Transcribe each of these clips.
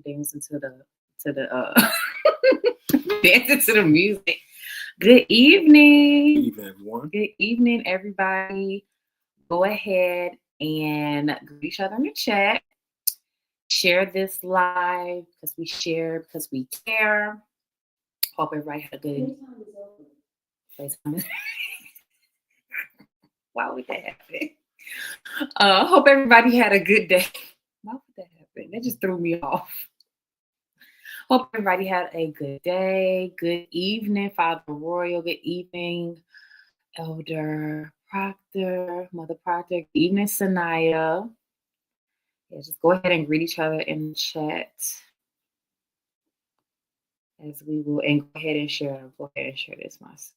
dancing to the dancing to the music. Good evening. Good evening, everyone. Good evening, everybody. Go ahead and greet each other in the chat. Share this live because we care. Hope everybody had a good. Why would that happen? Hope everybody had a good day. Why would that happen? That just threw me off. Hope everybody had a good day. Good evening, Father Royal. Good evening, Elder Proctor, Mother Proctor. Good evening, Sanaya. Yeah, just go ahead and greet each other in the chat as we will, and go ahead and share. Go ahead and share this myself.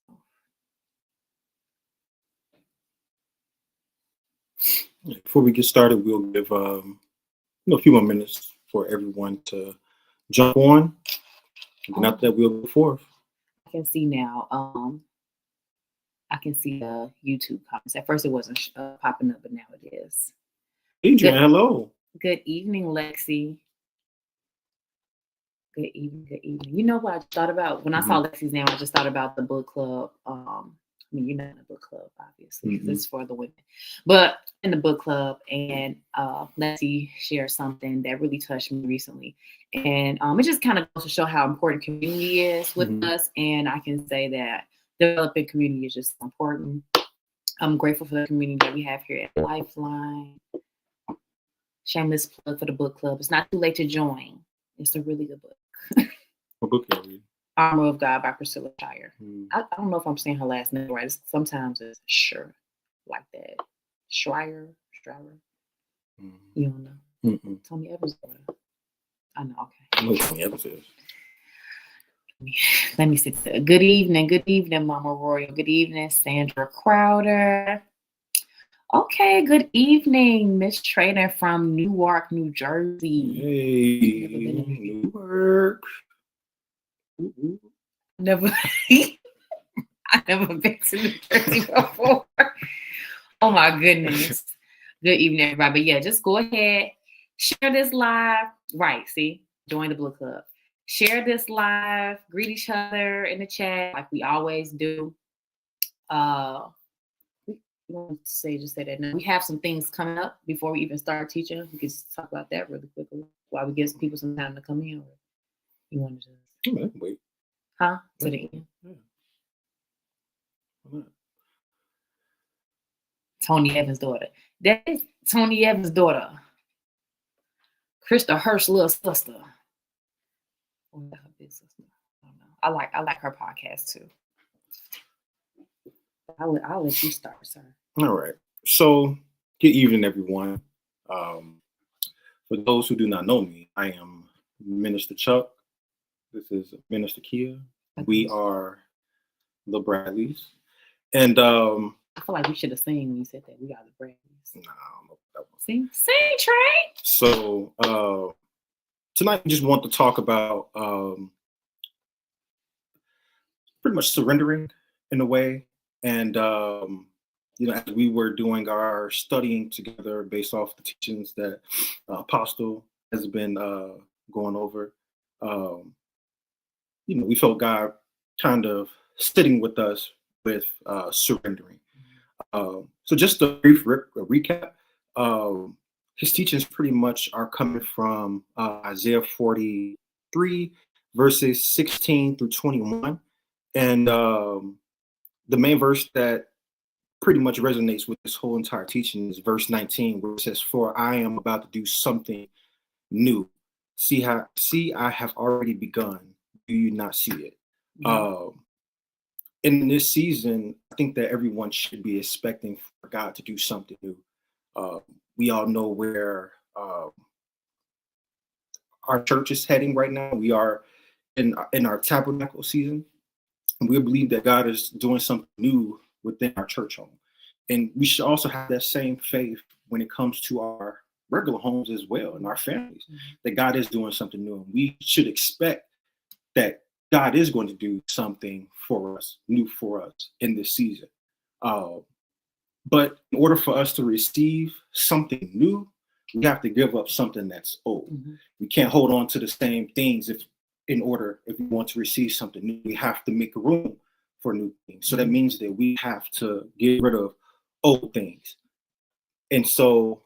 Before we get started, we'll give a few more minutes for everyone to jump on. And after that, we'll go forth. I can see now. I can see the YouTube comments. At first, it wasn't popping up, but now it is. Adrian, hello. Good evening, Lexi. Good evening. Good evening. You know what I thought about when I saw Lexi's name? I just thought about the book club. I mean, you're not in the book club, obviously, because it's for the women. But in the book club, and Lexi shared something that really touched me recently. And it just kind of goes to show how important community is with us. And I can say that developing community is just important. I'm grateful for the community that we have here at Lifeline. Shameless plug for the book club. It's not too late to join. It's a really good book. What book are you reading? Armor of God by Priscilla Shire. I don't know if I'm saying her last name right. Sometimes it's sure like that. Schreier. You don't know. Tony Evans' daughter. I know. Okay. I know who Tony Evans is. Let me sit there. Good evening, Mama Royal. Good evening, Sandra Crowder. Okay, good evening, Miss Trainer from Newark, New Jersey. Hey, Newark. Never, I've never been to New Jersey before. Oh my goodness. Good evening, everybody. But yeah, just go ahead, share this live. Right, see, join the book club. Share this live. Greet each other in the chat like we always do. We want to say that now. We have some things coming up before we even start teaching. We can talk about that really quickly while we give people some time to come in. Or you want to just wait? Huh? To the end. Yeah. Tony Evans' daughter. That is Tony Evans' daughter. Krista Hirsch's little sister. Or her big sister. I don't know. I like her podcast too. I'll let you start, sir. All right. So, good evening, everyone. For those who do not know me, I am Minister Chuck. This is Minister Kia. We are the Bradleys. And I feel like we should have seen when you said that. We are the Bradleys. Nah, I don't know that one. Sing, Trey. So, tonight we just want to talk about pretty much surrendering in a way. And, as we were doing our studying together based off the teachings that Apostle has been going over, we felt God kind of sitting with us with surrendering. So just a brief recap, his teachings pretty much are coming from Isaiah 43, verses 16 through 21. And the main verse that pretty much resonates with this whole entire teaching is verse 19, where it says, "For I am about to do something new. See, I have already begun. Do you not see it?" In this season, I think that everyone should be expecting for God to do something new. We all know where our church is heading right now. We are in our tabernacle season. And we believe that God is doing something new within our church home. And we should also have that same faith when it comes to our regular homes as well, and our families, that God is doing something new. And we should expect that God is going to do something for us, new for us in this season. But in order for us to receive something new, we have to give up something that's old. We can't hold on to the same things if we want to receive something new. We have to make room for new things. So that means that we have to get rid of old things. And so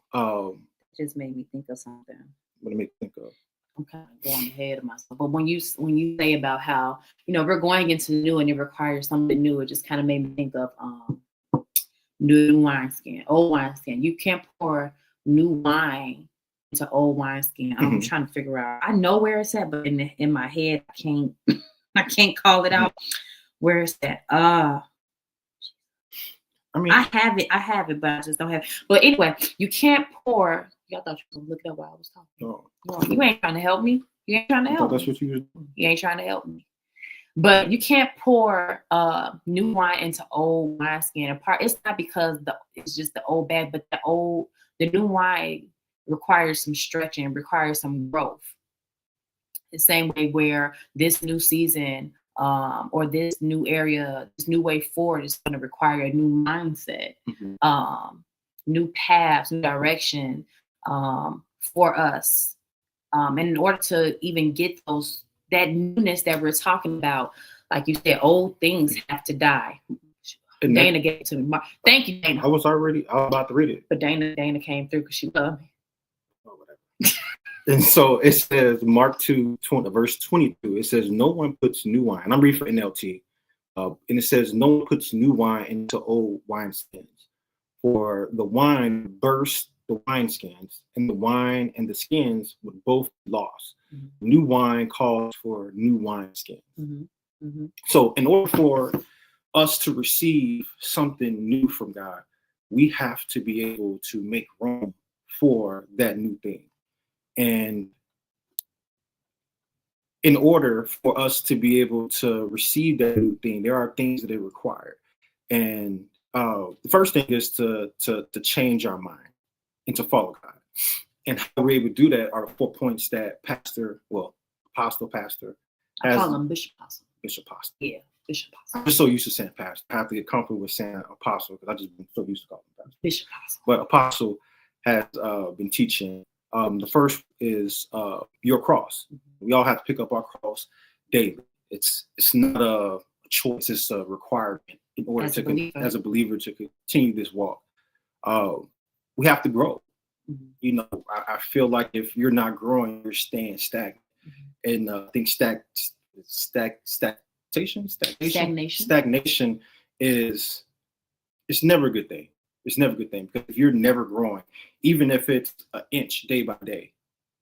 just made me think of something. What do you think of? I'm kind of going ahead of myself, but when you say about how we're going into new and it requires something new, it just kind of made me think of new wineskin, old wineskin. You can't pour new wine into old wineskin. I'm trying to figure out. I know where it's at, but in my head, I can't call it out. Where is that? I have it, but I just don't have it. But anyway, you can't pour. I thought you were gonna look it up while I was talking. No, you ain't trying to help me. You ain't trying to help me. That's what you was doing. You ain't trying to help me. But you can't pour new wine into old wineskin. It's not because it's just the old bag, but the new wine requires some stretching, requires some growth. The same way where this new season or this new area, this new way forward is going to require a new mindset, new paths, new direction for us. And in order to even get that newness that we're talking about, like you said, old things have to die. And Dana gave it to me. Thank you, Dana. I was about to read it. But Dana came through because she loved me. Oh, whatever. And so it says, Mark 2, verse 22, it says, no one puts new wine. I'm reading for NLT. And it says, no one puts new wine into old wineskins. For the wine bursts the wineskins, and the wine and the skins would both be lost. New wine calls for new wineskins. So in order for us to receive something new from God, we have to be able to make room for that new thing. And in order for us to be able to receive that new thing, there are things that are required. And the first thing is to change our mind and to follow God. And how we're able to do that are 4 points that Apostle Pastor has. I call him Bishop Apostle. Bishop Apostle. Yeah, Bishop Apostle. I'm just so used to saying Pastor. I have to get comfortable with saying Apostle because I just been so used to calling him Pastor. Bishop Apostle. But Apostle has been teaching. The first is your cross. We all have to pick up our cross daily. It's not a choice; it's a requirement in order as a believer to continue this walk. We have to grow. I feel like if you're not growing, you're staying stagnant. And I think stagnation is never a good thing. It's never a good thing because if you're never growing, even if it's an inch day by day,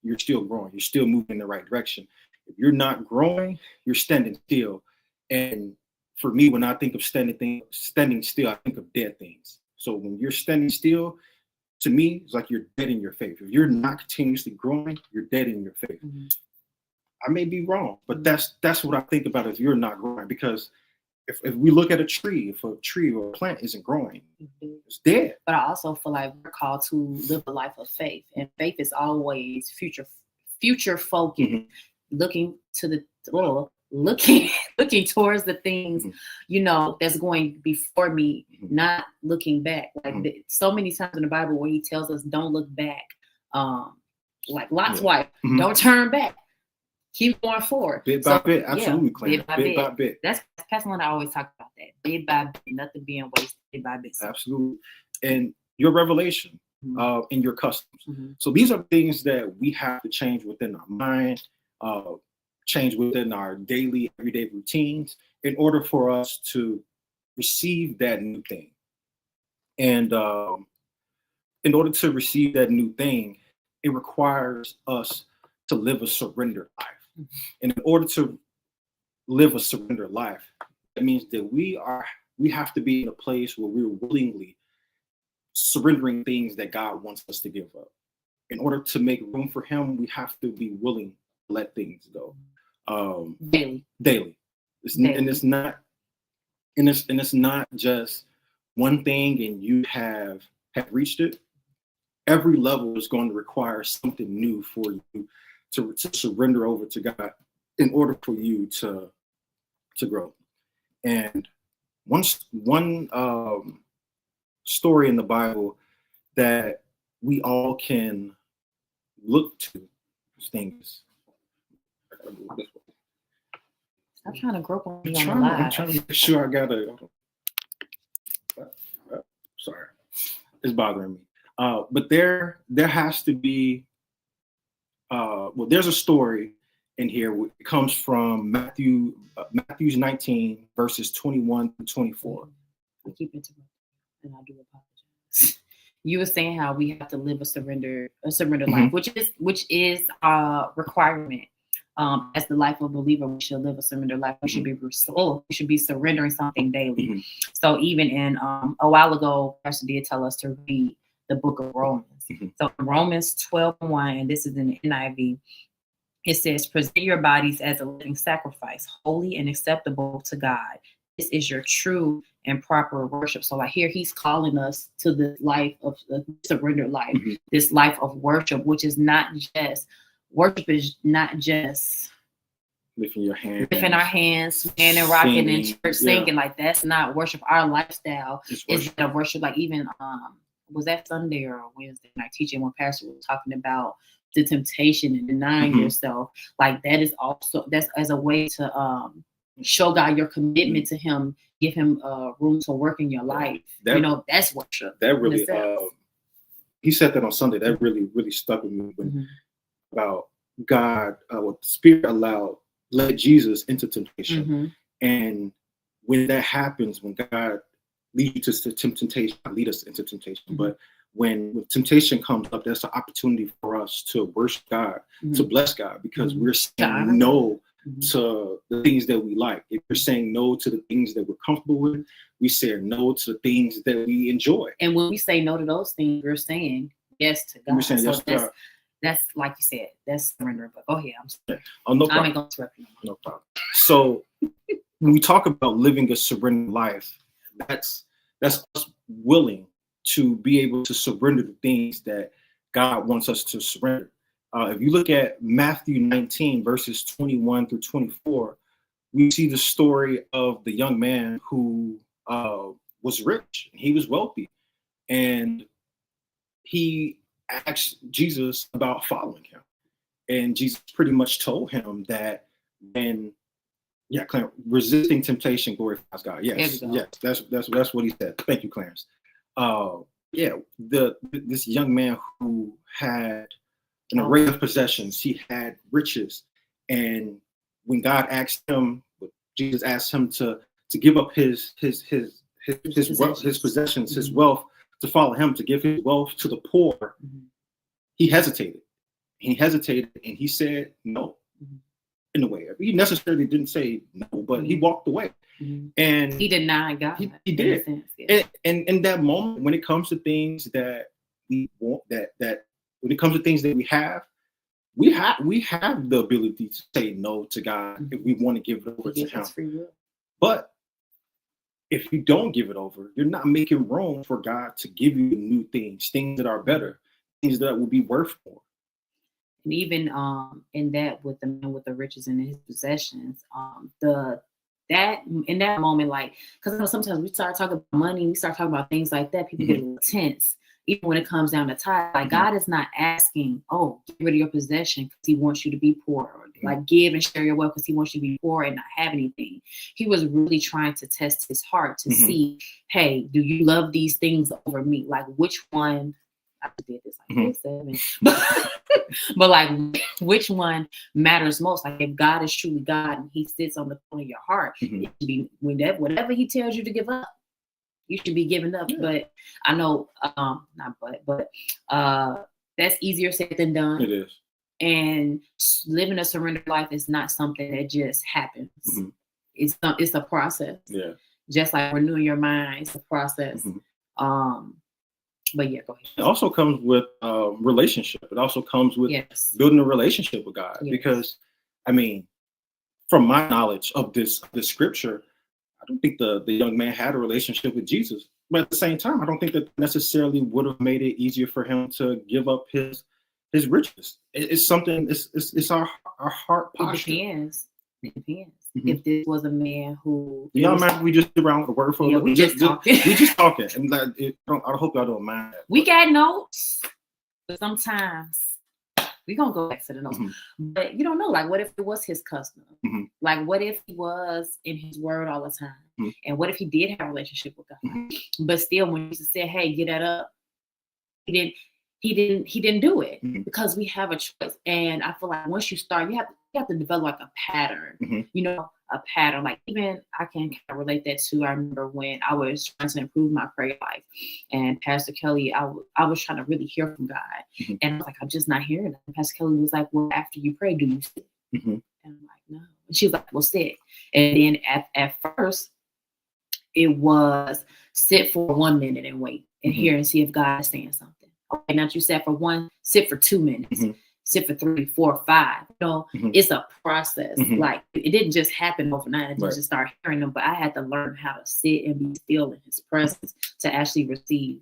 you're still growing. You're still moving in the right direction. If you're not growing, you're standing still. And for me, when I think of standing still, I think of dead things. So when you're standing still, to me, it's like you're dead in your faith. If you're not continuously growing, you're dead in your faith. I may be wrong, but that's what I think about if you're not growing. Because if we look at a tree, if a tree or a plant isn't growing, it's dead. But I also feel like we're called to live a life of faith, and faith is always future focused, looking to the looking towards the things that's going before me, not looking back. Like so many times in the Bible where he tells us don't look back. Like Lot's wife, don't turn back. Keep going forward. Bit by bit, absolutely, Bit by bit. That's Pastor and I always talk about that. Bit by bit, nothing being wasted. Bit by bit. Absolutely. And your revelation and your customs. So these are things that we have to change within our mind, change within our daily, everyday routines in order for us to receive that new thing. And in order to receive that new thing, it requires us to live a surrendered life. And in order to live a surrendered life, that means that we have to be in a place where we're willingly surrendering things that God wants us to give up. In order to make room for him, we have to be willing to let things go. Daily. And it's not just one thing and you have reached it. Every level is going to require something new for you to surrender over to God in order for you to grow. And one story in the Bible that we all can look to things. I'm trying to grope on you I'm on the live. trying to make sure I got a. Sorry, it's bothering me. But there has to be. Well, there's a story in here. It comes from Matthew's 19 verses 21 to 24. I keep interrupting, and I do apologize. You were saying how we have to live a surrender life, which is a requirement. As the life of a believer, we should live a surrender life. We should be surrendering something daily. So even in a while ago, Pastor did tell us to read the book of Romans. So Romans 12:1, and this is in the NIV. It says, "Present your bodies as a living sacrifice, holy and acceptable to God. This is your true and proper worship." So like here, he's calling us to the life of the surrender life, this life of worship, which is not just worship is not just lifting our hands, and rocking in church, singing. Like that's not worship. Our lifestyle is a worship. Like even was that Sunday or Wednesday night teaching when Pastor was talking about the temptation and denying yourself. Like that's as a way to show God your commitment to Him, give Him room to work in your life. That's worship. That really he said that on Sunday. That really stuck with me about God, what the Spirit led Jesus into temptation. And when that happens, when God leads us to temptation, not lead us into temptation, but when temptation comes up, that's an opportunity for us to worship God, to bless God, because we're saying no to the things that we like. If we're saying no to the things that we're comfortable with, we say no to the things that we enjoy. And when we say no to those things, we're saying yes to God. We're saying yes to God. That's like you said, that's surrender. But go ahead. I'm sorry. Oh, no problem. I ain't gonna interrupt you. No problem. So when we talk about living a surrendered life, that's us willing to be able to surrender the things that God wants us to surrender. If you look at Matthew 19 verses 21 through 24, we see the story of the young man who was rich. He was wealthy, and he asked Jesus about following him, and Jesus pretty much told him that Clarence, resisting temptation glorifies God. Yes, that's what he said. Thank you, Clarence. This young man who had an array of possessions, he had riches, and when Jesus asked him to give up his possessions, his wealth, to follow him, to give his wealth to the poor, he hesitated. He hesitated, and he said no. In a way, he necessarily didn't say no, but he walked away, and he denied God. He did. And in that moment, when it comes to things that we want, that when it comes to things that we have the ability to say no to God if we want to give it over to Him. But if you don't give it over, you're not making room for God to give you new things that are better, things that will be worth more. And even in that with the man with the riches and his possessions, that in that moment, like, because I know sometimes we start talking about money, we start talking about things like that, people get a little tense. Even when it comes down to tithe, like God is not asking, get rid of your possession because He wants you to be poor, or like give and share your wealth because He wants you to be poor and not have anything. He was really trying to test his heart to see, hey, do you love these things over me? Like which one? I did this like 7, but like which one matters most? Like if God is truly God and He sits on the throne of your heart, it should be whatever He tells you to give up, you should be giving up. But I know, that's easier said than done. It is. And living a surrendered life is not something that just happens. It's a process. Yeah. Just like renewing your mind, it's a process. But yeah, go ahead. It also comes with relationship. It also comes with building a relationship with God. Because, I mean, from my knowledge of this scripture, I don't think the young man had a relationship with Jesus. But at the same time, I don't think that necessarily would have made it easier for him to give up his riches. It's something. It's our heart posture. It depends. If this was a man who, y'all mind we just around with the word for a little. We just talking. We just talking, and I hope y'all don't mind that. We got notes, but sometimes we're gonna go back to the notes. But you don't know, like, what if it was his custom? Like, what if he was in his word all the time? And what if he did have a relationship with God? But still, when Jesus said, hey, get that up, he didn't do it because we have a choice. And I feel like once you start, you have to develop like a pattern, you know, a pattern. Like, even I can kind of relate that to, I remember when I was trying to improve my prayer life, and Pastor Kelly, I was trying to really hear from God. And I was like, I'm just not hearing it. And Pastor Kelly was like, well, after you pray, do you sit? And I'm like, no. And she was like, well, sit. And then at first, it was sit for 1 minute and wait and hear and see if God is saying something. Okay, now you sat for 1, sit for 2 minutes, sit for 3, 4, 5. You know, it's a process. Like, it didn't just happen overnight. I didn't just start hearing them, but I had to learn how to sit and be still in his presence to actually receive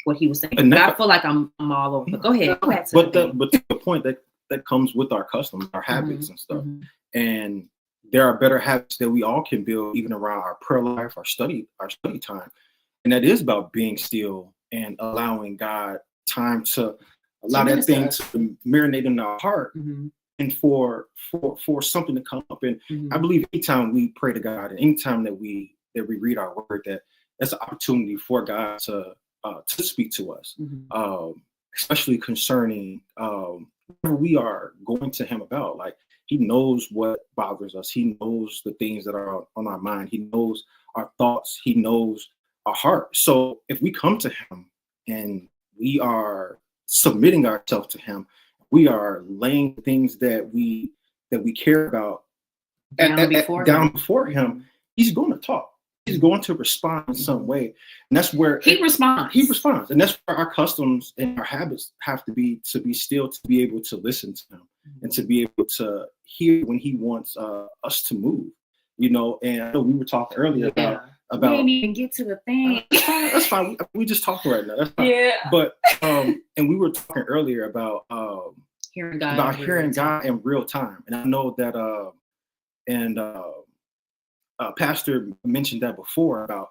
what he was saying. And I feel like I'm all over. But go ahead. But to the point that comes with our customs, our habits and stuff. And there are better habits that we all can build even around our prayer life, our study time. And that is about being still and allowing God time to allow that thing to marinate in our heart and for something to come up. And I believe anytime we pray to God and anytime that we read our word, that's an opportunity for God to speak to us, especially concerning whatever we are going to him about. Like, he knows what bothers us. He knows the things that are on our mind. He knows our thoughts. He knows our heart. So if we come to him and we are submitting ourselves to him, we are laying things that we care about down before him, he's going to talk. He's going to respond in some way. And that's where he responds. And that's where our customs and our habits have to be still, to be able to listen to him and to be able to hear when he wants us to move, you know. And I know we were talking earlier about we didn't even get to the thing. That's fine. We just talking right now. That's fine. Yeah. But and we were talking earlier about hearing God in real time. And I know that Pastor mentioned that before about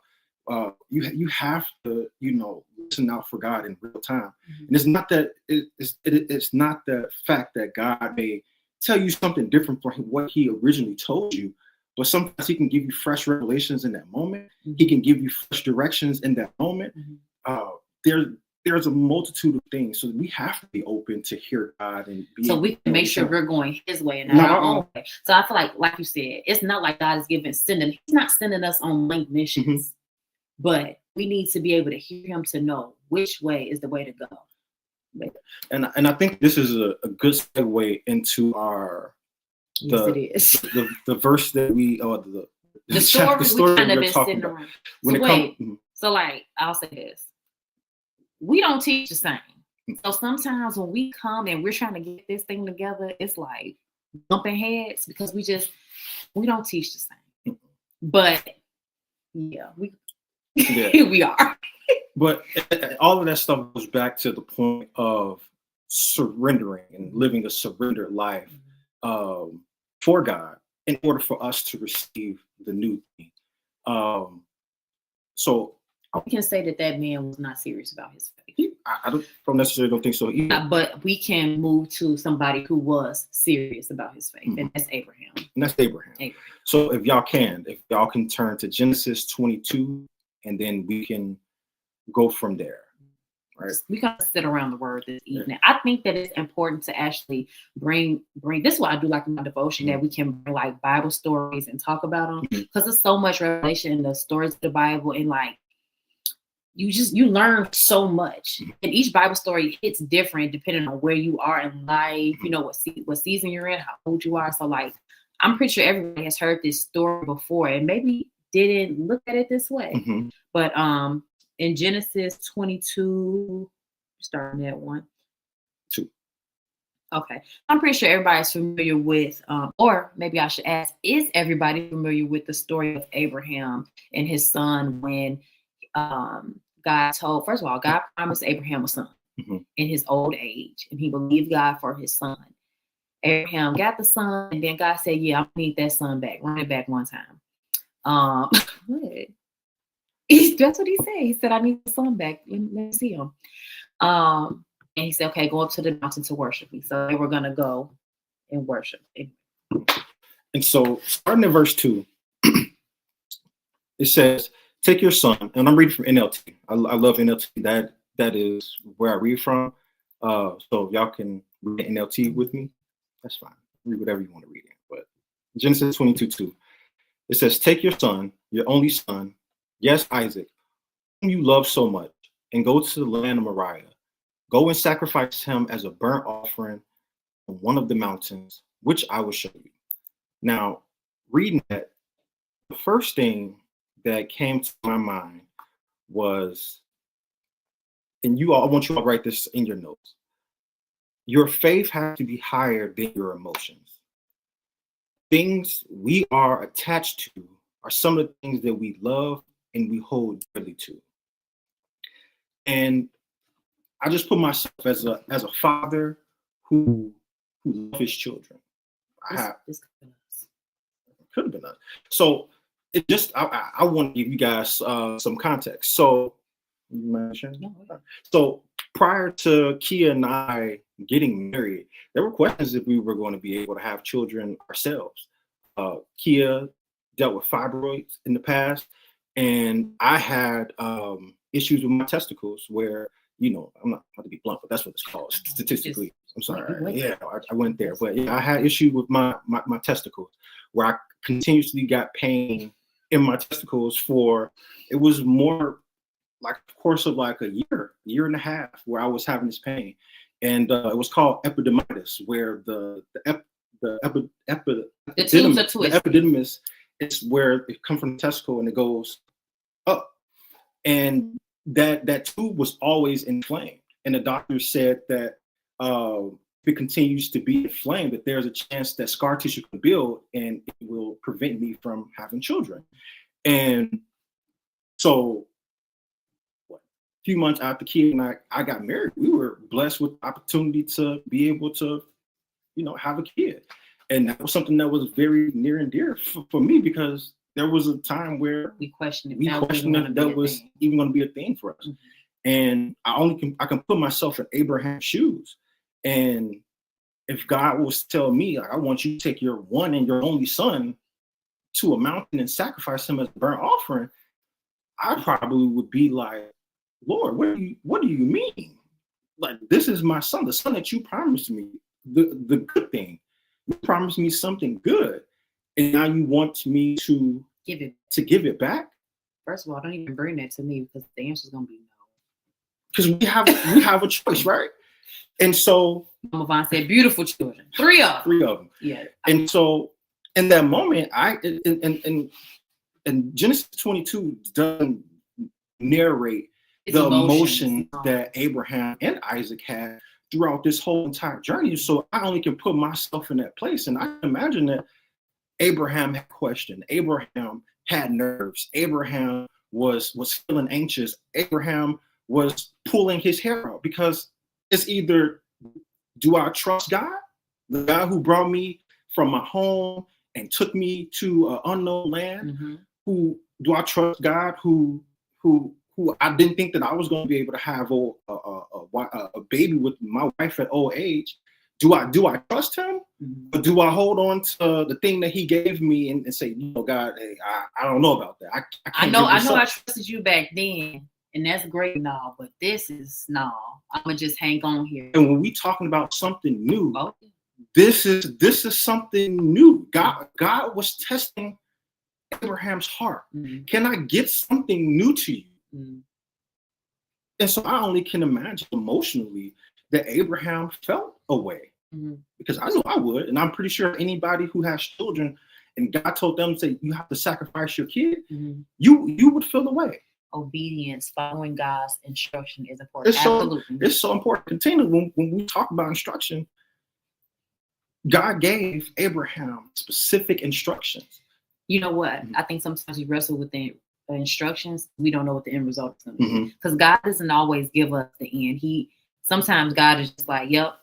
you have to, you know, listen out for God in real time. And it's not that it's not the fact that God may tell you something different from what he originally told you, but sometimes he can give you fresh revelations in that moment. He can give you fresh directions in that moment. There's a multitude of things, so we have to be open to hear God and be so we can make sure we're going his way and not our own way. So I feel like you said, it's not like God is he's not sending us on length missions, but we need to be able to hear him to know which way is the way to go. And I think this is a good segue into our the verse that we the story we kind of been sitting around. So like, I'll say this. We don't teach the same. So sometimes when we come and we're trying to get this thing together, it's like bumping heads because we don't teach the same. But yeah, we are. But all of that stuff goes back to the point of surrendering and living a surrendered life for God in order for us to receive the new thing. So we can say that man was not serious about his faith. I don't necessarily think so either. But we can move to somebody who was serious about his faith, and that's Abraham. So if y'all can turn to Genesis 22, and then we can go from there. Right. We gotta sit around the word this evening. I think that it's important to actually bring. This is what I do like in my devotion, that we can bring like Bible stories and talk about them, because there's so much revelation in the stories of the Bible, and like you learn so much. And each Bible story hits different depending on where you are in life, you know, what season you're in, how old you are. So like, I'm pretty sure everybody has heard this story before and maybe didn't look at it this way. But in Genesis 22, starting at 1, 2. Okay. I'm pretty sure everybody's familiar with, or maybe I should ask, is everybody familiar with the story of Abraham and his son when God promised Abraham a son in his old age, and he believed God for his son. Abraham got the son, and then God said, yeah, I need that son back. Run it back one time. What? That's what he said. He said, I need the son back. Let me see him. And he said, okay, go up to the mountain to worship me. So they were going to go and worship. And so starting at verse 2, it says, take your son, and I'm reading from NLT. I love NLT. That is where I read from. So if y'all can read NLT with me, that's fine. Read whatever you want to read in. But Genesis 22:2, it says, take your son, your only son, yes, Isaac, whom you love so much, and go to the land of Moriah. Go and sacrifice him as a burnt offering on one of the mountains, which I will show you. Now, reading that, the first thing that came to my mind was, and I want you to write this in your notes. Your faith has to be higher than your emotions. Things we are attached to are some of the things that we love and we hold dearly to. And I just put myself as a father who loves his children. This could have been us. So it just I want to give you guys some context. So prior to Kia and I getting married, there were questions if we were going to be able to have children ourselves. Kia dealt with fibroids in the past, and I had issues with my testicles where, I'm not going to be blunt, but that's what it's called statistically. I'm sorry. Yeah, I went there. But yeah, I had issues with my testicles where I continuously got pain in my testicles it was more like a course of like a year and a half where I was having this pain. And it was called epididymitis, where the epididymis is where it comes from the testicle and it goes up. And that tube was always inflamed. And the doctor said that if it continues to be inflamed, that there's a chance that scar tissue can build and it will prevent me from having children. And so a few months after Kia and I got married, we were blessed with the opportunity to be able to, have a kid. And that was something that was very near and dear for me, because there was a time where we questioned if that was even going to be a thing for us. Mm-hmm. And I can put myself in Abraham's shoes. And if God was to tell me, like, I want you to take your one and your only son to a mountain and sacrifice him as a burnt offering, I probably would be like, Lord, what do you mean? Like, this is my son, the son that you promised me, the good thing. You promised me something good, and now you want me to give it back? First of all, don't even bring that to me, because the answer is gonna be no. Because we have a choice, right? And so Mama Vaughn said, beautiful children, 3 of them. Yeah. And so in that moment, and Genesis 22 doesn't narrate the emotion that Abraham and Isaac had throughout this whole entire journey. So I only can put myself in that place. And I can imagine that Abraham had questioned. Abraham had nerves. Abraham was feeling anxious. Abraham was pulling his hair out, because it's either, do I trust God, the God who brought me from my home and took me to an unknown land? Mm-hmm. Who do I trust God who I didn't think that I was going to be able to have a baby with my wife at old age? Do I trust him? Mm-hmm. Or do I hold on to the thing that he gave me and say, God, hey, I don't know about that. I know I trusted you back then, and that's great and all, but this is no. I'm gonna just hang on here. And when we talking about something new, this is something new. God was testing Abraham's heart. Mm-hmm. Can I get something new to you? Mm-hmm. And so I only can imagine emotionally that Abraham felt a way, mm-hmm. because I know I would, and I'm pretty sure anybody who has children and God told them to say, you have to sacrifice your kid, mm-hmm. you would feel a way. Obedience, following God's instruction is important. Absolutely. It's so important. Continue when we talk about instruction. God gave Abraham specific instructions. You know what? Mm-hmm. I think sometimes we wrestle with the instructions. We don't know what the end result is going to be, because God doesn't always give us the end. Sometimes God is just like, yep,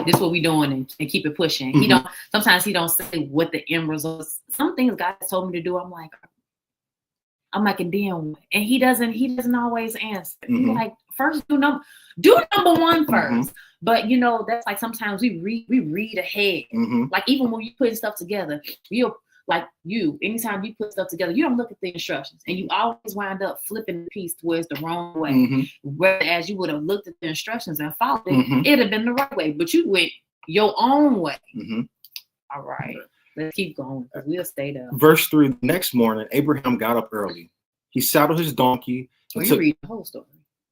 this is what we doing, and keep it pushing. Mm-hmm. Sometimes he don't say what the end result is. Some things God has told me to do, I'm like, and then, and he doesn't always answer. Mm-hmm. Like, first do number one first. But you know, that's like sometimes we read ahead. Like even when you putting stuff together, anytime you put stuff together, you don't look at the instructions, and you always wind up flipping the piece towards the wrong way. Whereas you would have looked at the instructions and followed it, it'd have been the right way, but you went your own way. All right, let's keep going because we'll stay there. Verse 3, the next morning, Abraham got up early. He saddled his donkey. You read the whole story.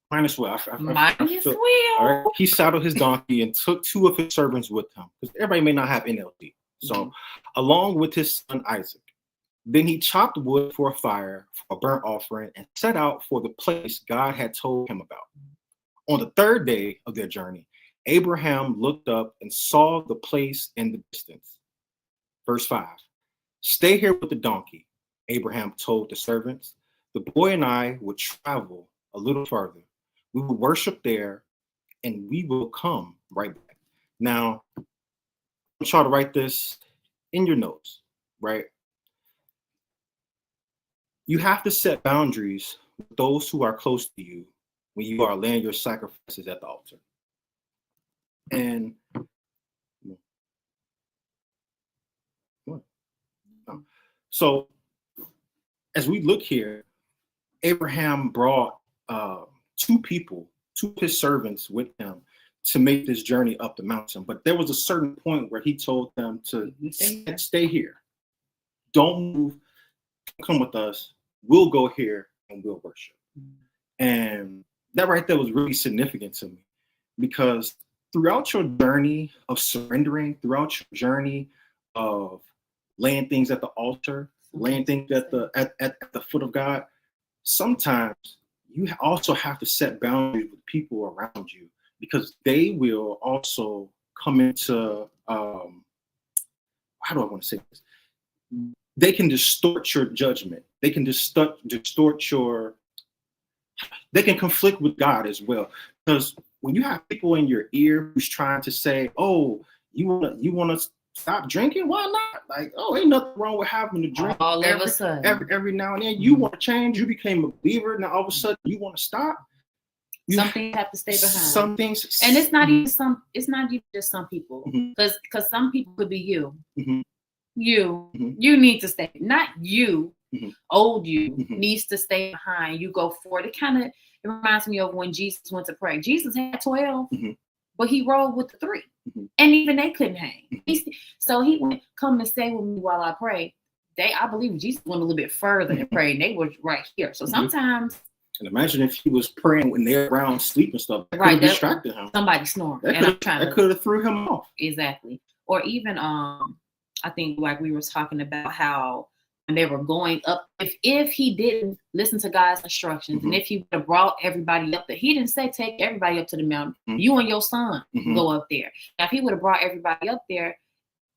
Might as well. All right. He saddled his donkey and took 2 of his servants with him, because everybody may not have NLT. So, along with his son Isaac. Then he chopped wood for a fire, for a burnt offering, and set out for the place God had told him about. On the 3rd day of their journey, Abraham looked up and saw the place in the distance. Verse 5, "Stay here with the donkey," Abraham told the servants. "The boy and I will travel a little further. We will worship there, and we will come right back." Now, I'm trying to write this in your notes, right? You have to set boundaries with those who are close to you when you are laying your sacrifices at the altar. And so, as we look here, Abraham brought 2 people, 2 of his servants with him to make this journey up the mountain. But there was a certain point where he told them to stay here. Don't move. Come with us. We'll go here and we'll worship. And that right there was really significant to me, because throughout your journey of surrendering, throughout your journey of laying things at the altar, laying things at the foot of God, sometimes you also have to set boundaries with people around you, because they will also come into, how do I want to say this? They can distort your judgment. They can distort they can conflict with God as well. Because when you have people in your ear who's trying to say, "Oh, you wanna stop drinking? Why not? Like, oh, ain't nothing wrong with having a drink all of a sudden. Every now and then. You want to change. You became a believer. Now all of a sudden you want to stop." Some things have to stay behind. Some things, and it's not even just some people, because some people could be you. You need to stay. Not you. Old you needs to stay behind. You go forward. It reminds me of when Jesus went to pray. Jesus had 12, but he rolled with the 3, and even they couldn't hang. So he went, "Come and stay with me while I pray." I believe Jesus went a little bit further and prayed, and they were right here. So sometimes. And imagine if he was praying when they're around sleep and stuff. That could have distracted him. Somebody snoring. That could have threw him off. Exactly. Or even I think like we were talking about how when they were going up, if he didn't listen to God's instructions, and if he would have brought everybody up there, he didn't say take everybody up to the mountain. You and your son go up there. Now, if he would have brought everybody up there,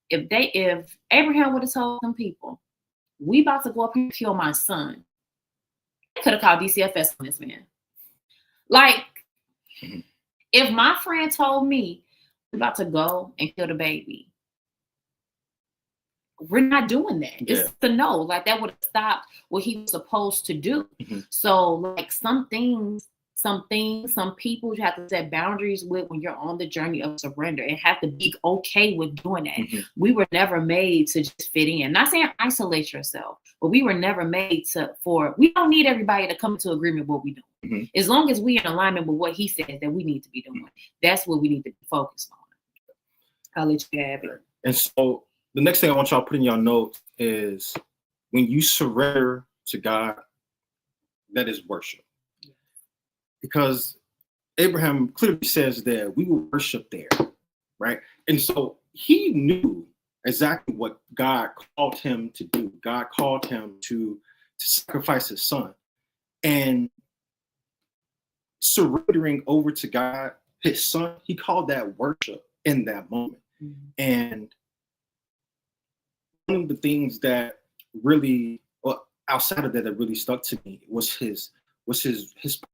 if Abraham would have told them people, "We about to go up here and kill my son," they could have called DCFS on this man. Like, if my friend told me we're about to go and kill the baby, we're not doing that. Yeah. It's the no. Like, that would have stopped what he was supposed to do. So, like, some people you have to set boundaries with when you're on the journey of surrender, and have to be okay with doing that. We were never made to just fit in. Not saying isolate yourself, but we were never made we don't need everybody to come into agreement with what we do. As long as we're in alignment with what he says that we need to be doing, that's what we need to be focused on. I'll let you have it. And so the next thing I want y'all to put in your notes is, when you surrender to God, that is worship. Because Abraham clearly says that we will worship there, right? And so he knew exactly what God called him to do. God called him to sacrifice his son. And surrendering over to God, his son, he called that worship in that moment. And one of the things that really, outside of that really stuck to me was his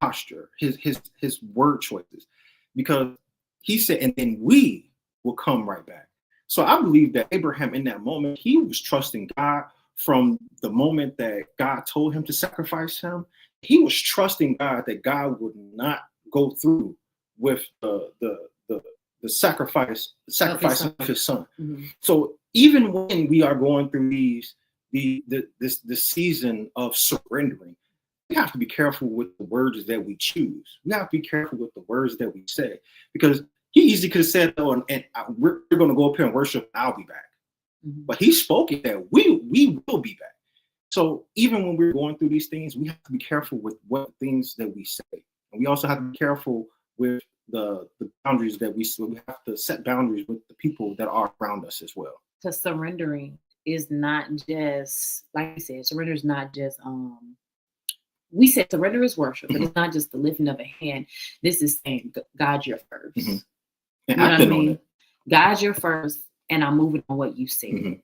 posture, his word choices, because he said, "And then we will come right back." So I believe that Abraham, in that moment, he was trusting God. From the moment that God told him to sacrifice him, he was trusting God that God would not go through with the sacrifice of his son. Mm-hmm. So even when we are going through this season of surrendering, we have to be careful with the words that we choose. We have to be careful with the words that we say, because he easily could have said, "Oh, and we're going to go up here and worship. And I'll be back." Mm-hmm. But he spoke it that we will be back. So even when we're going through these things, we have to be careful with what things that we say, and we also have to be careful with the boundaries that we have to set boundaries with the people that are around us as well. Because surrendering is not just, like you said, surrender is not just we said surrender is worship, but it's not just the lifting of a hand. This is saying, God, you're first. And you know what I mean? God, you're first, and I'm moving on what you said.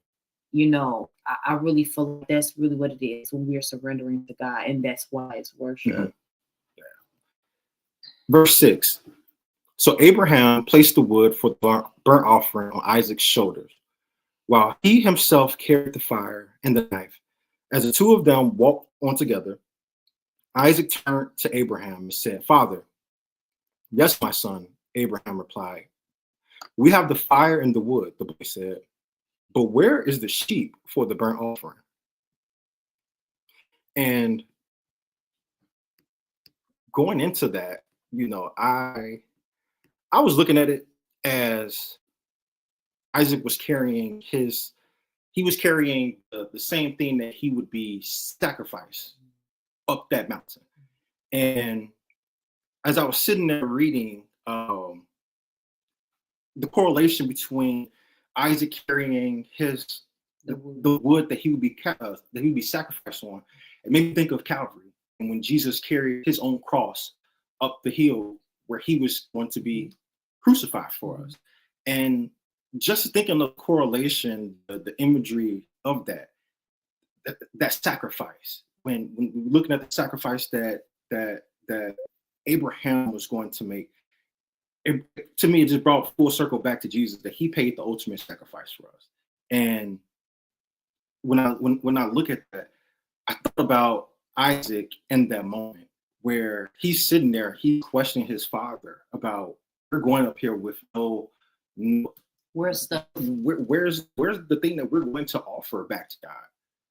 You know, I really feel like that's really what it is when we're surrendering to God, and that's why it's worship. Yeah. Verse 6. So Abraham placed the wood for the burnt offering on Isaac's shoulders, while he himself carried the fire and the knife. As the two of them walked on together, Isaac turned to Abraham and said, "Father." "Yes, my son," Abraham replied. "We have the fire and the wood," the boy said, "but where is the sheep for the burnt offering?" And going into that, you know, I was looking at it as Isaac was carrying the same thing that he would be sacrificed up that mountain. And as I was sitting there reading, the correlation between Isaac carrying the wood that he would be sacrificed on, it made me think of Calvary, and when Jesus carried his own cross up the hill where he was going to be crucified for us. And just thinking of correlation, the imagery of that sacrifice, when looking at the sacrifice that Abraham was going to make, to me, it just brought full circle back to Jesus, that he paid the ultimate sacrifice for us. And when I look at that, I thought about Isaac in that moment where he's sitting there, he's questioning his father about, we're going up here with no where's the thing that we're going to offer back to God?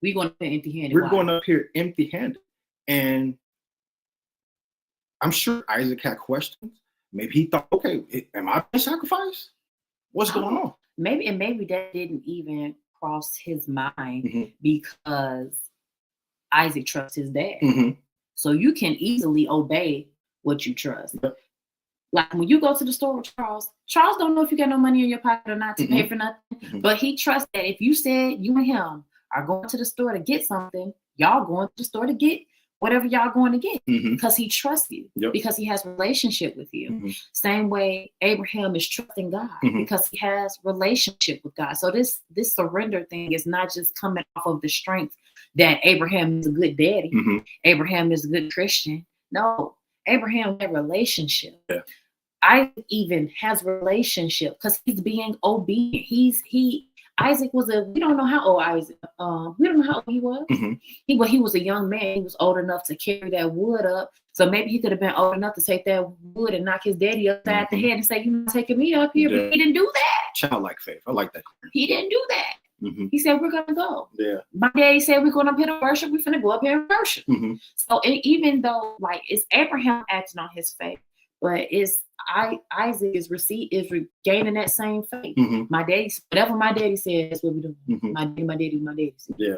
We're going up here empty-handed. We're going up here empty-handed. And I'm sure Isaac had questions. Maybe he thought, okay, am I being sacrificed? What's going on? Maybe that didn't even cross his mind because Isaac trusts his dad. So you can easily obey what you trust. Like when you go to the store with Charles don't know if you got no money in your pocket or not to pay for nothing, but he trusts that if you said you and him are going to the store to get something, y'all going to the store to get whatever y'all going to get, because he trusts you, because he has relationship with you. Same way Abraham is trusting God because he has relationship with God. So this surrender thing is not just coming off of the strength that Abraham is a good daddy, Abraham is a good Christian. No, Abraham had relationship. Isaac even has relationship because he's being obedient. Isaac was we don't know how old Isaac. We don't know how old he was. He was a young man. He was old enough to carry that wood up. So maybe he could have been old enough to take that wood and knock his daddy upside the head and say, "You're not taking me up here." But he didn't do that. Childlike faith. I like that. He didn't do that. He said, "We're gonna go." My daddy said, "We're going up here to worship. We're gonna go up here and worship." So even though like it's Abraham acting on his faith, but it's Isaac is regaining that same faith. My daddy, whatever my daddy said, that's what we do. My daddy said. Yeah.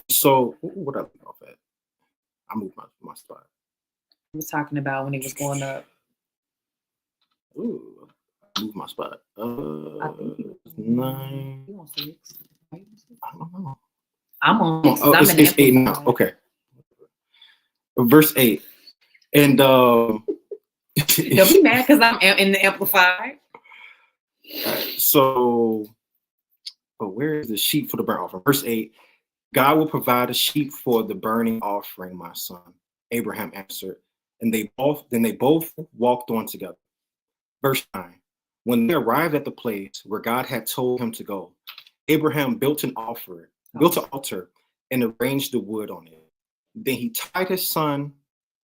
So what I think of that? I moved my spot. We was talking about when he was going up. Ooh, I moved my spot. I think 9. You on 6? I don't know. I'm on 6. It's 8 now. Okay. Verse 8. And they'll be mad because I'm in the Amplified. So, where is the sheep for the burnt offering? Verse 8. God will provide a sheep for the burning offering, my son. Abraham answered, and they both walked on together. Verse 9. When they arrived at the place where God had told him to go, Abraham built an altar, and arranged the wood on it. Then he tied his son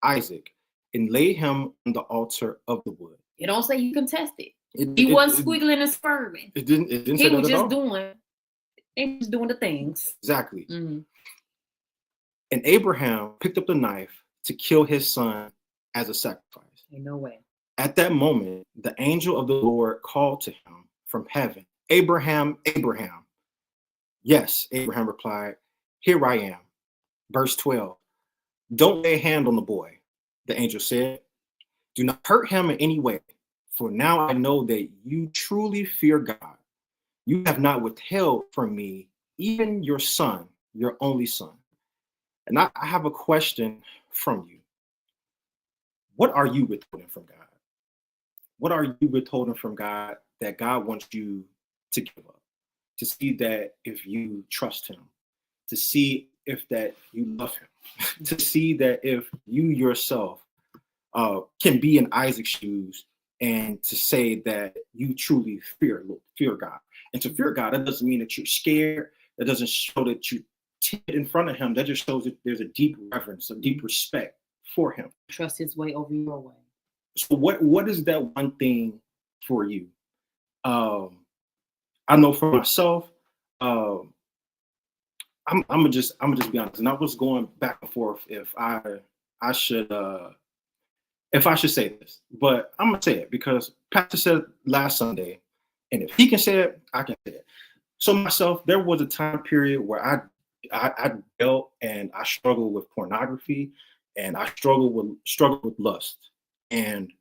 Isaac and laid him on the altar of the wood. It don't say he contested. He wasn't squiggling and swerving. It didn't He say that was at just all. doing the things. Exactly. Mm-hmm. And Abraham picked up the knife to kill his son as a sacrifice. Ain't no way. At that moment, the angel of the Lord called to him from heaven, Abraham, Abraham. Yes, Abraham replied, here I am. Verse 12. Don't lay a hand on the boy, the angel said. Do not hurt him in any way, for now I know that you truly fear God. You have not withheld from me even your son, your only son. And I have a question from you. What are you withholding from God? What are you withholding from God that God wants you to give up? To see that if you trust him, to see if that you love him, to see that if you yourself can be in Isaac's shoes, and to say that you truly fear God. And to fear God, that doesn't mean that you're scared. That doesn't show that you timid in front of him. That just shows that there's a deep reverence, a deep respect for him. Trust his way over your way. So what is that one thing for you? I know for myself, I'm gonna just be honest. And I was going back and forth if I should say this, but I'm gonna say it because Pastor said it last Sunday, and if he can say it, I can say it. So myself, there was a time period where I dealt and I struggled with pornography, and I struggled with lust, and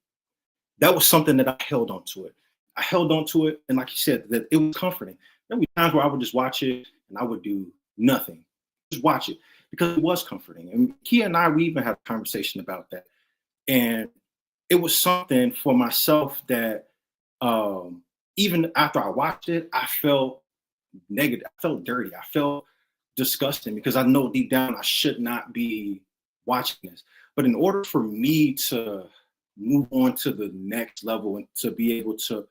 that was something that I held on to it. I held on to it, and like you said, that it was comforting. There were times where I would just watch it and I would do nothing, just watch it because it was comforting. And Kia and we even had a conversation about that. And it was something for myself that even after I watched it, I felt negative. I felt dirty. I felt disgusting because I know deep down I should not be watching this. But in order for me to move on to the next level and to be able to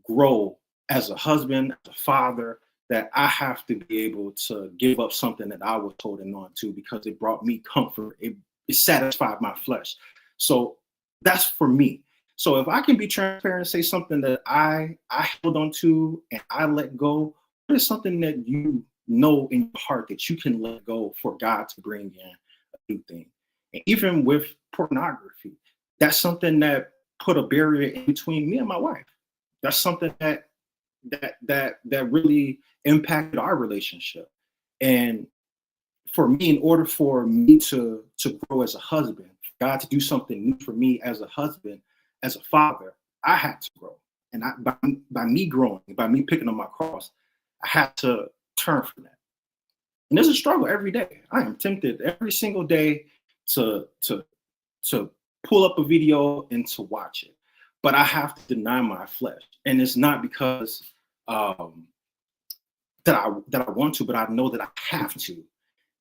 grow as a husband, as a father, that I have to be able to give up something that I was holding on to because it brought me comfort. It satisfied my flesh. So that's for me. So if I can be transparent and say something that I held on to and I let go, what is something that you know in your heart that you can let go for God to bring in a new thing? And even with pornography, that's something that put a barrier in between me and my wife. That's something that really impacted our relationship. And for me, in order for me to grow as a husband, for God to do something new for me as a husband, as a father, I had to grow. And by me growing, by me picking up my cross, I had to turn from that. And there's a struggle every day. I am tempted every single day to pull up a video and to watch it. But I have to deny my flesh. And it's not because that I want to, but I know that I have to.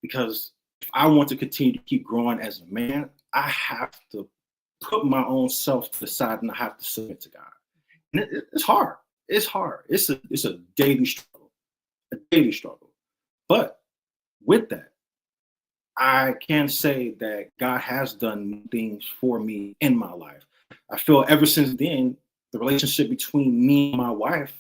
Because if I want to continue to keep growing as a man, I have to put my own self to the side and I have to submit to God. And it's hard. It's hard. It's a daily struggle. But with that, I can say that God has done things for me in my life. I feel ever since then, the relationship between me and my wife,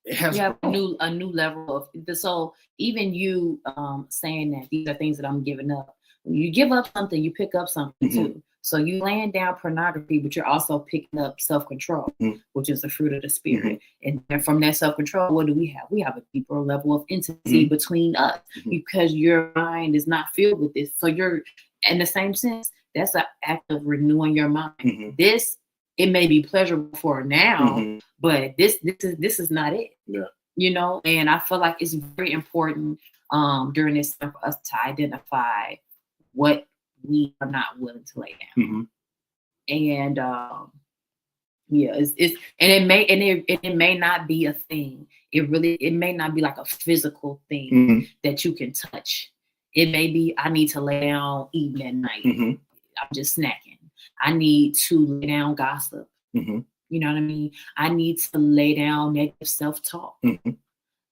it has have grown. a new level of, so even you saying that these are things that I'm giving up. When you give up something, you pick up something too. So you laying down pornography, but you're also picking up self-control, which is the fruit of the spirit. And from that self-control, what do? We have a deeper level of intimacy between us because your mind is not filled with this. So you're, in the same sense, that's an act of renewing your mind. This, it may be pleasurable for now, but this is not it. Yeah. You know, and I feel like it's very important during this time for us to identify what we are not willing to lay down. And it may not be a thing. It may not be like a physical thing that you can touch. It may be, I need to lay down eating at night. I'm just snacking. I need to lay down gossip. You know what I mean? I need to lay down negative self-talk.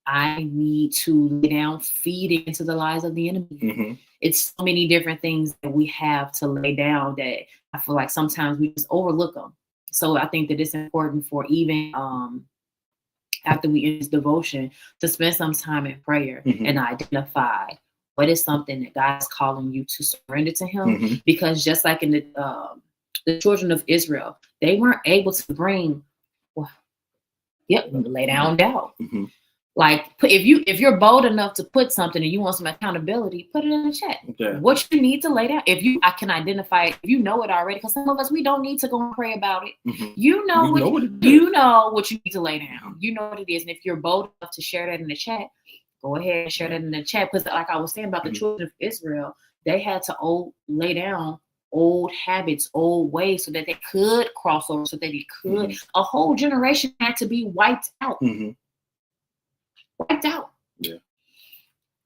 I need to lay down, feed into the lies of the enemy. It's so many different things that we have to lay down that I feel like sometimes we just overlook them. So I think that it's important for even after we end this devotion to spend some time in prayer and identify what is something that God's calling you to surrender to Him. Because just like in the children of Israel, they weren't able to bring, lay down doubt. Like if you're bold enough to put something and you want some accountability, put it in the chat. What you need to lay down. I can identify it, if you know it already, because some of us, we don't need to go and pray about it. You know what you need to lay down. You know what it is. And if you're bold enough to share that in the chat, go ahead and share that in the chat. Because like I was saying about the children of Israel, they had to lay down old habits, old ways, so that they could cross over, so that they could. A whole generation had to be wiped out. Wiped out. Yeah.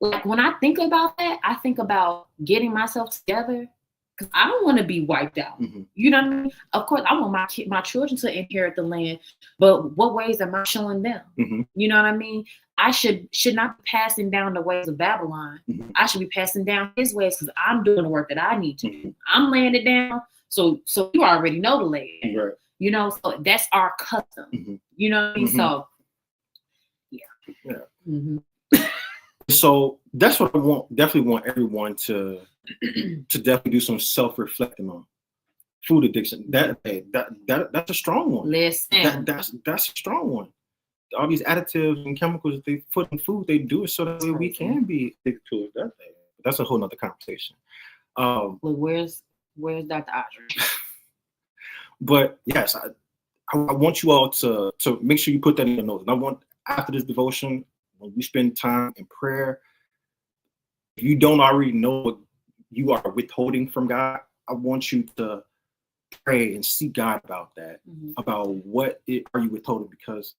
Like when I think about that, I think about getting myself together, because I don't want to be wiped out. You know what I mean? Of course, I want my children to inherit the land, but what ways am I showing them? You know what I mean? I should not be passing down the ways of Babylon. I should be passing down His ways, because I'm doing the work that I need to do. I'm laying it down, so you already know to lay it down. Right. You know, so that's our custom. You know what I mean? So. So that's what I definitely want everyone to definitely do some self-reflecting on. Food addiction. That's a strong one. Listen. That's a strong one. All these additives and chemicals that they put in food, they do it so that we can be addicted to it. That's a whole nother conversation. Well, where's Dr. Audrey? But yes, I want you all to make sure you put that in your notes. And I want, after this devotion, when we spend time in prayer, if you don't already know what you are withholding from God, I want you to pray and seek God about that, about what are you withholding, because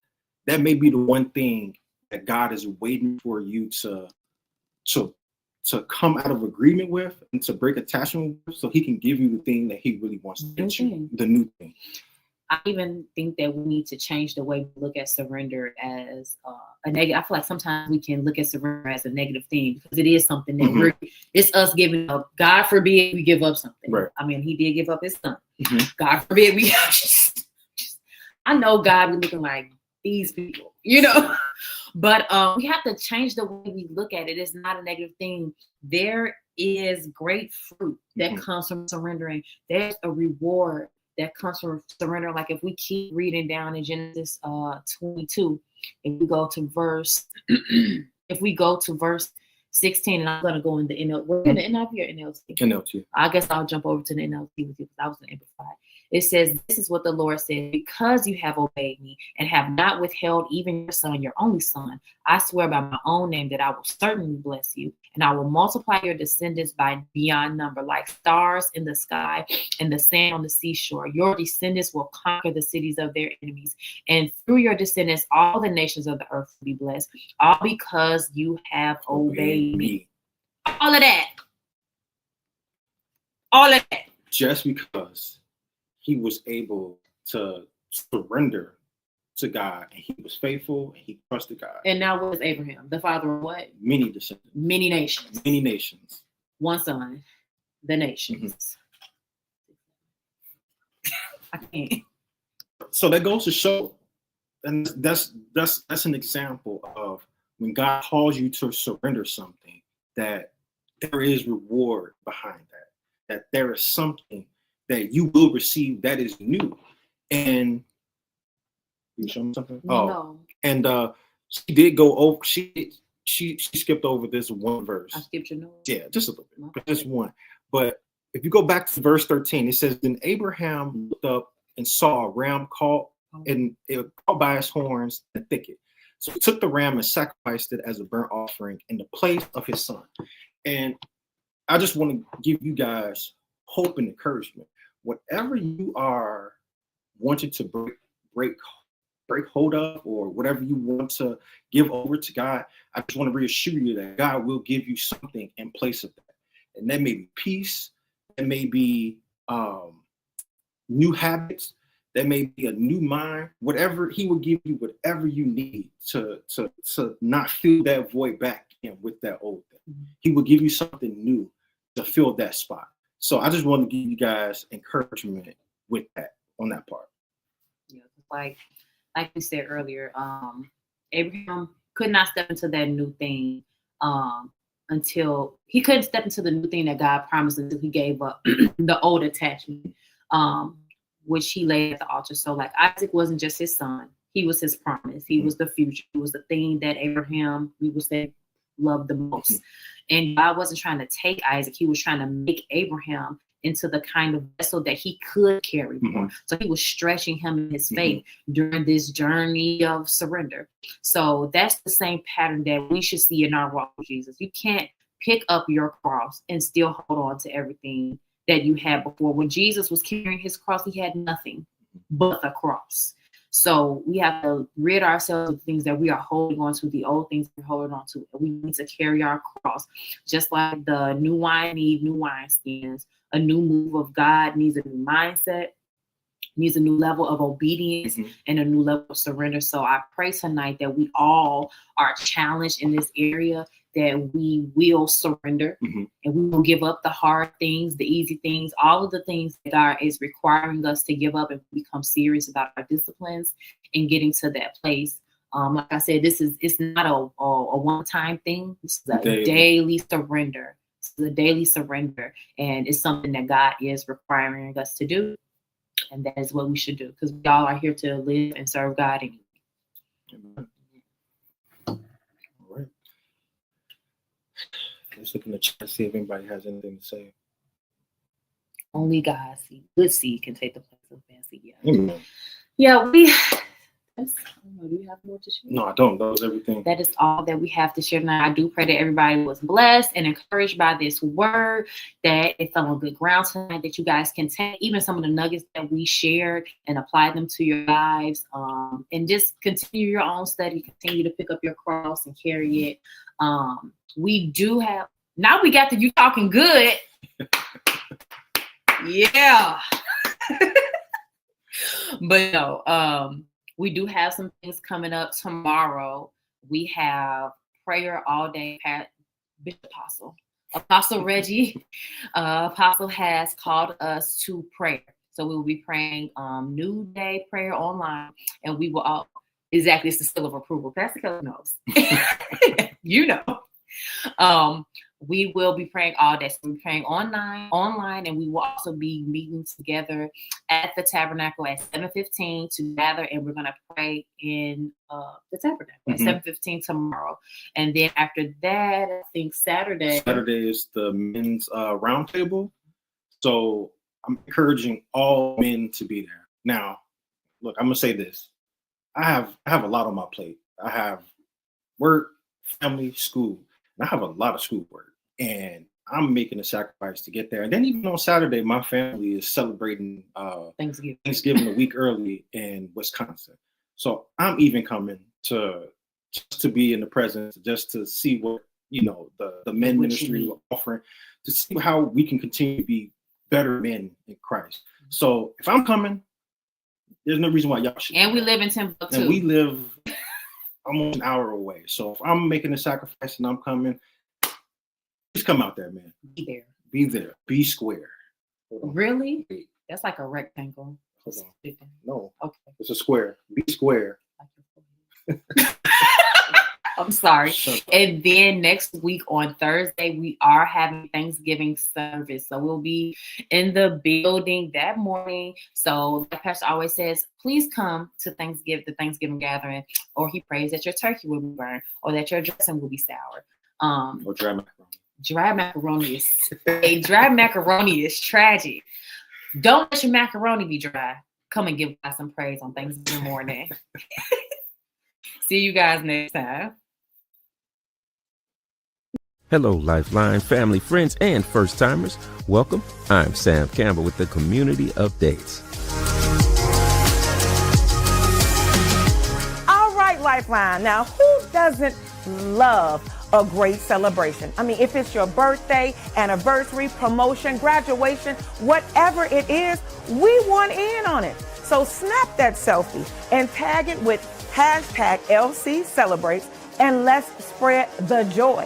that may be the one thing that God is waiting for you to come out of agreement with and to break attachment with, so He can give you the thing that He really wants to get you, the new thing. I even think that we need to change the way we look at surrender as a negative. I feel like sometimes we can look at surrender as a negative thing, because it is something that it's us giving up. God forbid we give up something. Right. I mean, He did give up His son. God forbid we I know God be looking like these people, you know. But we have to change the way we look at it. It's not a negative thing. There is great fruit that comes from surrendering. There's a reward that comes from surrender. Like if we keep reading down in Genesis 22, if we go to verse 16, and I'm going to go in the NLT. We're in the NIV or NLT? NLT. I guess I'll jump over to the NLT with you, because I was going to amplify. It says, "This is what the Lord said, because you have obeyed me and have not withheld even your son, your only son, I swear by my own name that I will certainly bless you, and I will multiply your descendants by beyond number, like stars in the sky and the sand on the seashore. Your descendants will conquer the cities of their enemies, and through your descendants, all the nations of the earth will be blessed, all because you have obeyed me." All of that. All of that. Just because he was able to surrender to God, and he was faithful, and he trusted God. And now what is Abraham? The father of what? Many descendants. Many nations. Many nations. One son. The nations. I can't. So that goes to show, and that's an example of when God calls you to surrender something, that there is reward behind that. That there is something that you will receive that is new. And you show me something? No. And she did go over, she skipped over this one verse. I skipped your notes. Yeah, just a little bit, but just one. But if you go back to verse 13, it says, "Then Abraham looked up and saw a ram caught, and it caught by its horns in the thicket. So he took the ram and sacrificed it as a burnt offering in the place of his son." And I just want to give you guys hope and encouragement. Whatever you are wanting to break hold of, or whatever you want to give over to God, I just want to reassure you that God will give you something in place of that. And that may be peace, that may be new habits, That may be a new mind, whatever. He will give you whatever you need to not fill that void back in with that old thing. He will give you something new to fill that spot. So I just want to give you guys encouragement with that, on that part. Yeah, like we said earlier, Abraham could not step into that new thing until he couldn't step into the new thing that God promised until he gave up the old attachment, which he laid at the altar. So like Isaac wasn't just his son. He was his promise. He was the future. He was the thing that Abraham, we would say, loved the most. And God wasn't trying to take Isaac. He was trying to make Abraham into the kind of vessel that he could carry more. So he was stretching him in his faith during this journey of surrender. So that's the same pattern that we should see in our walk with Jesus. You can't pick up your cross and still hold on to everything that you had before. When Jesus was carrying his cross, he had nothing but the cross. So we have to rid ourselves of things that we are holding on to, the old things we're holding on to. We need to carry our cross, just like the new wine needs new wineskins. A new move of God needs a new mindset, needs a new level of obedience, and a new level of surrender. So I pray tonight that we all are challenged in this area, that we will surrender and we will give up the hard things, the easy things, all of the things that God is requiring us to give up and become serious about our disciplines and getting to that place. Like I said, it's not a one-time thing. It's a daily surrender. It's a daily surrender, and it's something that God is requiring us to do, and that is what we should do, because we all are here to live and serve God. Amen. All right. Let's look in the chat, see if anybody has anything to say. Only God, good seed can take the place of bad seed. Yeah. Amen. Yeah, do you have more to share? No, I don't. That was everything. That is all that we have to share tonight. I do pray that everybody was blessed and encouraged by this word, that it fell on good ground tonight, that you guys can take even some of the nuggets that we shared and apply them to your lives, and just continue your own study, continue to pick up your cross and carry it. We do have, now we got to you talking good. Yeah. But no, we do have some things coming up tomorrow. We have prayer all day. Bishop Apostle Reggie, Apostle has called us to prayer. So we will be praying New Day prayer online, and we will all, exactly, it's the seal of approval. Pastor Kelly knows. You know. We will be praying all day. So we're praying online, and we will also be meeting together at the tabernacle at 7:15 to gather, and we're going to pray in the tabernacle at 7:15 tomorrow. And then after that, I think Saturday is the men's roundtable. So I'm encouraging all men to be there. Now, look, I'm gonna say this: I have a lot on my plate. I have work, family, school. I have a lot of schoolwork, and I'm making a sacrifice to get there. And then even on Saturday, my family is celebrating Thanksgiving a week early in Wisconsin. So I'm even coming just to be in the presence, just to see what, the men ministry are offering, to see how we can continue to be better men in Christ. So if I'm coming, there's no reason why y'all should. And we live in Timbuktu. And we live almost an hour away. So if I'm making a sacrifice and I'm coming, just come out there, man. Be there. Be square. Really? That's like a rectangle. Hold on. No. Okay. It's a square. Be square. I'm sorry. And then next week on Thursday, we are having Thanksgiving service. So we'll be in the building that morning. So like Pastor always says, please come to the Thanksgiving gathering, or he prays that your turkey will be burned, or that your dressing will be sour. Or dry macaroni. Dry macaroni is tragic. Don't let your macaroni be dry. Come and give us some praise on Thanksgiving morning. See you guys next time. Hello, Lifeline family, friends, and first-timers. Welcome. I'm Sam Campbell with the Community Updates. All right, Lifeline. Now, who doesn't love a great celebration? I mean, if it's your birthday, anniversary, promotion, graduation, whatever it is, we want in on it. So snap that selfie and tag it with hashtag LC Celebrates, and let's spread the joy.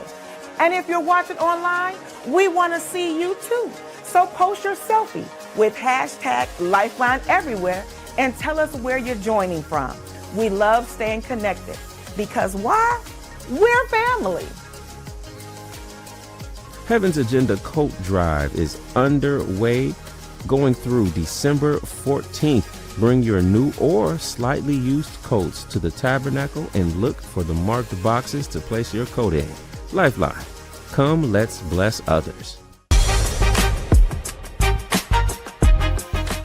And if you're watching online, we want to see you too. So post your selfie with hashtag Lifeline everywhere and tell us where you're joining from. We love staying connected because why? We're family. Heaven's Agenda Coat Drive is underway, going through December 14th. Bring your new or slightly used coats to the Tabernacle and look for the marked boxes to place your coat in. Lifeline. Come, let's bless others.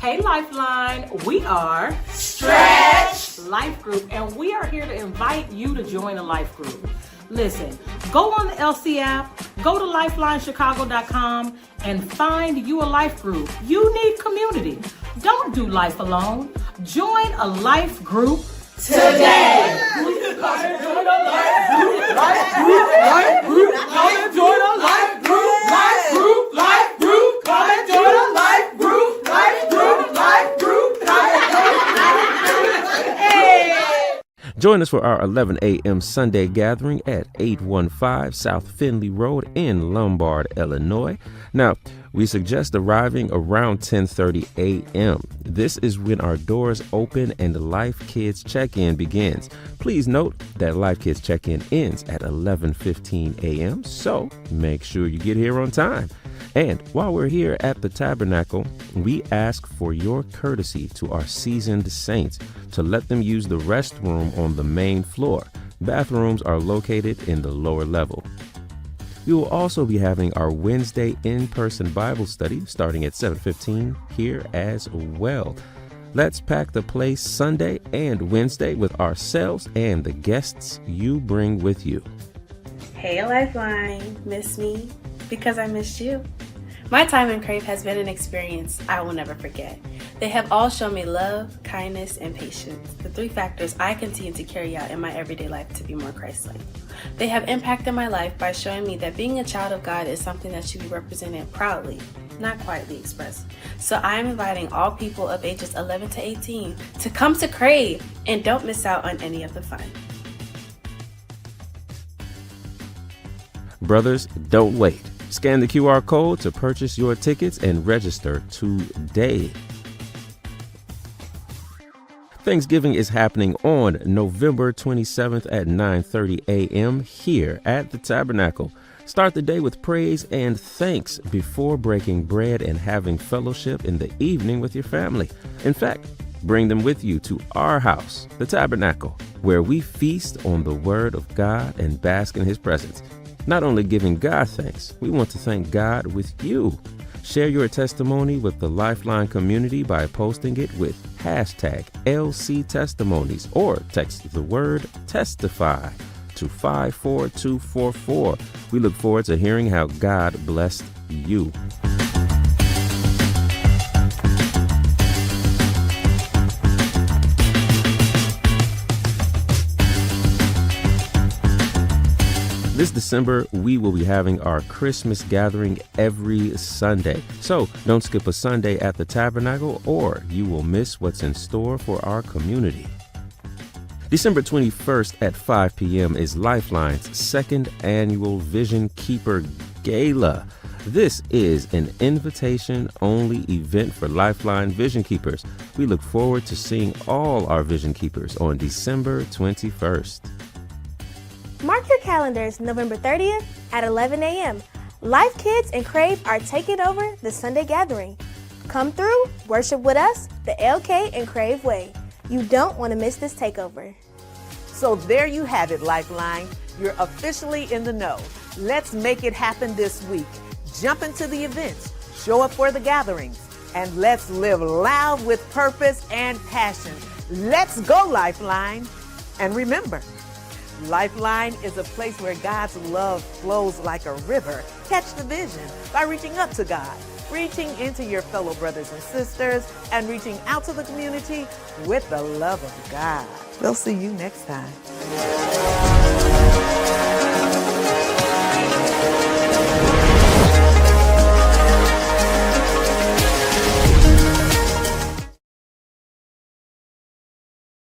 Hey Lifeline, we are Stretch Life Group, and we are here to invite you to join a life group. Listen, go on the LC app, go to lifelinechicago.com and find you a life group. You need community. Don't do life alone. Join a life group today. Come and join a life group, life group, life group. Come and join a life group, life group, life group. Come and join a life group, life group, life group. Hey. Join us for our 11 a.m. Sunday gathering at 815 South Finley Road in Lombard, Illinois. Now, we suggest arriving around 10:30 a.m. This is when our doors open and the Life Kids check-in begins. Please note that Life Kids check-in ends at 11:15 a.m., so make sure you get here on time. And while we're here at the Tabernacle, we ask for your courtesy to our seasoned saints to let them use the restroom on the main floor. Bathrooms are located in the lower level. We will also be having our Wednesday in-person Bible study starting at 7:15 here as well. Let's pack the place Sunday and Wednesday with ourselves and the guests you bring with you. Hey Lifeline, miss me? Because I missed you. My time in Crave has been an experience I will never forget. They have all shown me love, kindness, and patience, the three factors I continue to carry out in my everyday life to be more Christ-like. They have impacted my life by showing me that being a child of God is something that should be represented proudly, not quietly expressed. So I am inviting all people of ages 11 to 18 to come to Crave and don't miss out on any of the fun. Brothers, don't wait. Scan the QR code to purchase your tickets and register today. Thanksgiving is happening on November 27th at 9:30 a.m. here at the Tabernacle. Start the day with praise and thanks before breaking bread and having fellowship in the evening with your family. In fact, bring them with you to our house, the Tabernacle, where we feast on the Word of God and bask in His presence. Not only giving God thanks, we want to thank God with you. Share your testimony with the Lifeline community by posting it with hashtag LC Testimonies or text the word testify to 54244. We look forward to hearing how God blessed you. This December, we will be having our Christmas gathering every Sunday. So don't skip a Sunday at the Tabernacle or you will miss what's in store for our community. December 21st at 5 p.m. is Lifeline's second annual Vision Keeper Gala. This is an invitation-only event for Lifeline Vision Keepers. We look forward to seeing all our Vision Keepers on December 21st. Mark your calendars November 30th at 11 a.m. Life Kids and Crave are taking over the Sunday gathering. Come through, worship with us, the LK and Crave way. You don't want to miss this takeover. So there you have it, Lifeline. You're officially in the know. Let's make it happen this week. Jump into the events, show up for the gatherings, and let's live loud with purpose and passion. Let's go, Lifeline. And remember, Lifeline is a place where God's love flows like a river. Catch the vision by reaching up to God, reaching into your fellow brothers and sisters, and reaching out to the community with the love of God. We'll see you next time.